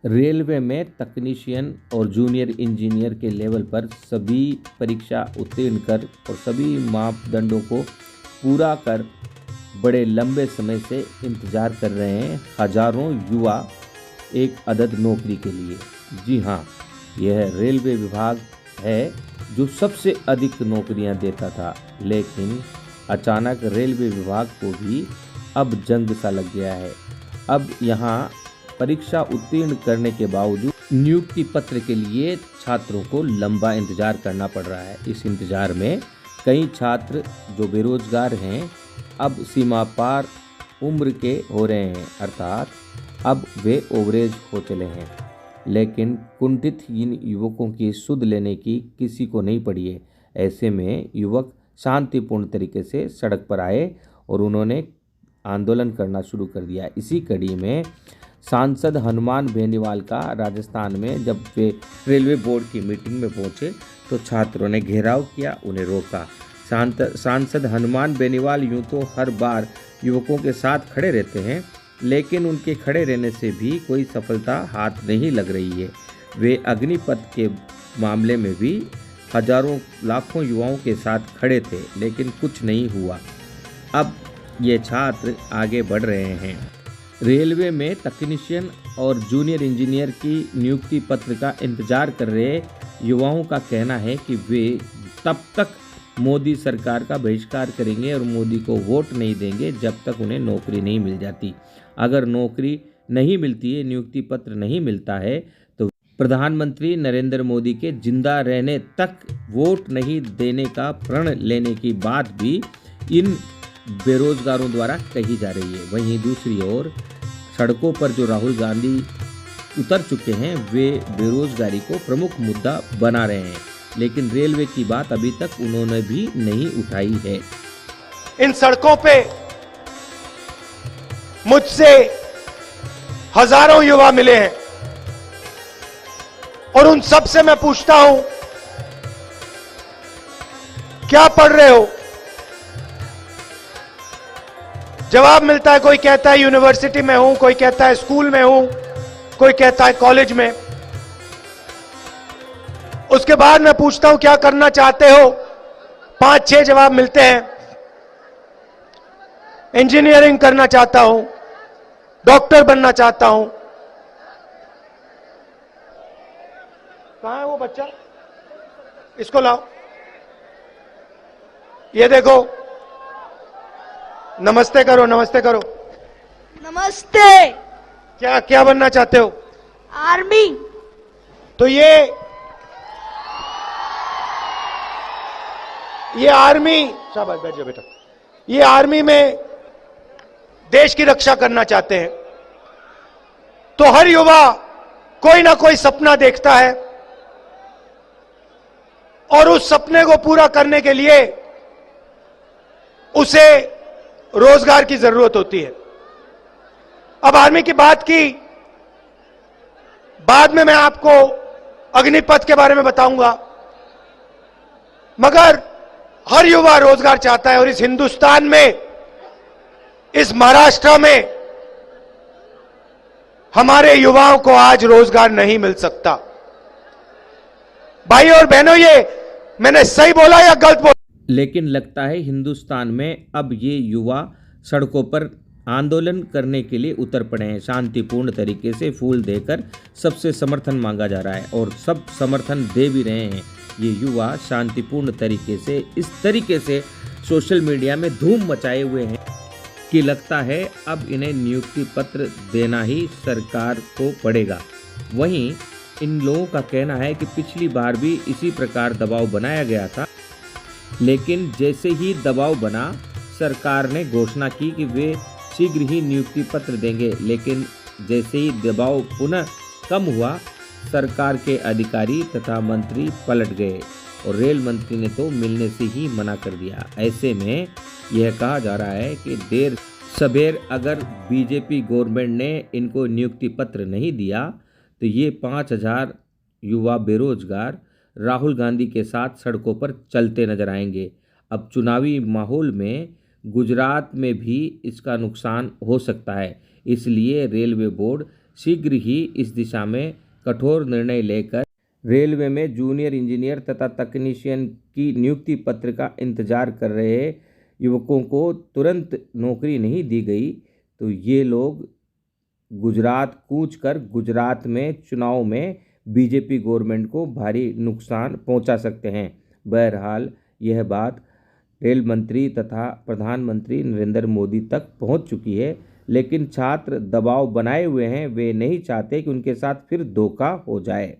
Railway में तकनीशियन और junior engineer के लेवल पर सभी परीक्षा उत्तीर्ण कर और सभी मापदंडों को पूरा कर बड़े लंबे समय से इंतजार कर रहे हैं हजारों युवा एक अदद नौकरी के लिए। जी हाँ, यह रेलवे विभाग है जो सबसे अधिक नौकरियां देता था, लेकिन अचानक रेलवे विभाग को भी अब जंग सा लग गया है। अब यहाँ परीक्षा उत्तीर्ण करने के बावजूद नियुक्ति पत्र के लिए छात्रों को लंबा इंतजार करना पड़ रहा है। इस इंतजार में कई छात्र जो बेरोजगार हैं अब सीमा पार उम्र के हो रहे हैं, अर्थात अब वे ओवरेज हो चले हैं। लेकिन कुंठित इन युवकों की सुध लेने की किसी को नहीं पड़ी है। ऐसे में युवक शांतिपूर्ण तरीके से सड़क पर आए और उन्होंने आंदोलन करना शुरू कर दिया। इसी कड़ी में सांसद हनुमान बेनीवाल का राजस्थान में जब वे रेलवे बोर्ड की मीटिंग में पहुंचे तो छात्रों ने घेराव किया, उन्हें रोका। सांसद हनुमान बेनीवाल यूं तो हर बार युवकों के साथ खड़े रहते हैं, लेकिन उनके खड़े रहने से भी कोई सफलता हाथ नहीं लग रही है। वे अग्निपथ के मामले में भी हजारों लाखों युवाओं के साथ खड़े थे, लेकिन कुछ नहीं हुआ। अब ये छात्र आगे बढ़ रहे हैं। रेलवे में तकनीशियन और जूनियर इंजीनियर की नियुक्ति पत्र का इंतजार कर रहे युवाओं का कहना है कि वे तब तक मोदी सरकार का बहिष्कार करेंगे और मोदी को वोट नहीं देंगे जब तक उन्हें नौकरी नहीं मिल जाती। अगर नौकरी नहीं मिलती है, नियुक्ति पत्र नहीं मिलता है, तो प्रधानमंत्री नरेंद्र मोदी के जिंदा रहने तक वोट नहीं देने का प्रण लेने की बात भी इन बेरोजगारों द्वारा कही जा रही है। वहीं दूसरी ओर सड़कों पर जो राहुल गांधी उतर चुके हैं, वे बेरोजगारी को प्रमुख मुद्दा बना रहे हैं, लेकिन रेलवे की बात अभी तक उन्होंने भी नहीं उठाई है। इन सड़कों पे मुझसे हजारों युवा मिले हैं और उन सब से मैं पूछता हूं, क्या पढ़ रहे हो? जवाब मिलता है, कोई कहता है यूनिवर्सिटी में हूं, कोई कहता है स्कूल में हूं, कोई कहता है कॉलेज में। उसके बाद मैं पूछता हूं क्या करना चाहते हो? 5-6 जवाब मिलते हैं। इंजीनियरिंग करना चाहता हूं, डॉक्टर बनना चाहता हूं। कहां है वो बच्चा? इसको लाओ। ये देखो, नमस्ते करो, नमस्ते करो। नमस्ते। क्या क्या बनना चाहते हो? आर्मी। तो ये आर्मी, शाबाश, बैठ जाओ बेटा। ये आर्मी में देश की रक्षा करना चाहते हैं। तो हर युवा कोई ना कोई सपना देखता है और उस सपने को पूरा करने के लिए उसे रोजगार की जरूरत होती है। अब आर्मी की बात की, बाद में मैं आपको अग्निपथ के बारे में बताऊंगा, मगर हर युवा रोजगार चाहता है और इस हिंदुस्तान में, इस महाराष्ट्र में हमारे युवाओं को आज रोजगार नहीं मिल सकता। भाई और बहनों, ये मैंने सही बोला या गलत बोला? लेकिन लगता है हिंदुस्तान में अब ये युवा सड़कों पर आंदोलन करने के लिए उतर पड़े हैं। शांतिपूर्ण तरीके से फूल देकर सबसे समर्थन मांगा जा रहा है और सब समर्थन दे भी रहे हैं। ये युवा शांतिपूर्ण तरीके से इस तरीके से सोशल मीडिया में धूम मचाए हुए हैं कि लगता है अब इन्हें नियुक्ति पत्र देना ही सरकार को पड़ेगा। वहीं इन लोगों का कहना है कि पिछली बार भी इसी प्रकार दबाव बनाया गया था, लेकिन जैसे ही दबाव बना, सरकार ने घोषणा की कि वे शीघ्र ही नियुक्ति पत्र देंगे, लेकिन जैसे ही दबाव पुनः कम हुआ, सरकार के अधिकारी तथा मंत्री पलट गए और रेल मंत्री ने तो मिलने से ही मना कर दिया। ऐसे में यह कहा जा रहा है कि देर सबेर अगर बीजेपी गवर्नमेंट ने इनको नियुक्ति पत्र नहीं दिया तो ये 5000 युवा बेरोजगार राहुल गांधी के साथ सड़कों पर चलते नजर आएंगे। अब चुनावी माहौल में गुजरात में भी इसका नुकसान हो सकता है, इसलिए रेलवे बोर्ड शीघ्र ही इस दिशा में कठोर निर्णय लेकर रेलवे में जूनियर इंजीनियर तथा तकनीशियन की नियुक्ति पत्र का इंतजार कर रहे युवकों को तुरंत नौकरी नहीं दी गई तो ये लोग गुजरात कूच कर गुजरात में चुनाव में बीजेपी गवर्नमेंट को भारी नुकसान पहुंचा सकते हैं। बहरहाल यह बात रेल मंत्री तथा प्रधानमंत्री नरेंद्र मोदी तक पहुंच चुकी है, लेकिन छात्र दबाव बनाए हुए हैं। वे नहीं चाहते कि उनके साथ फिर धोखा हो जाए।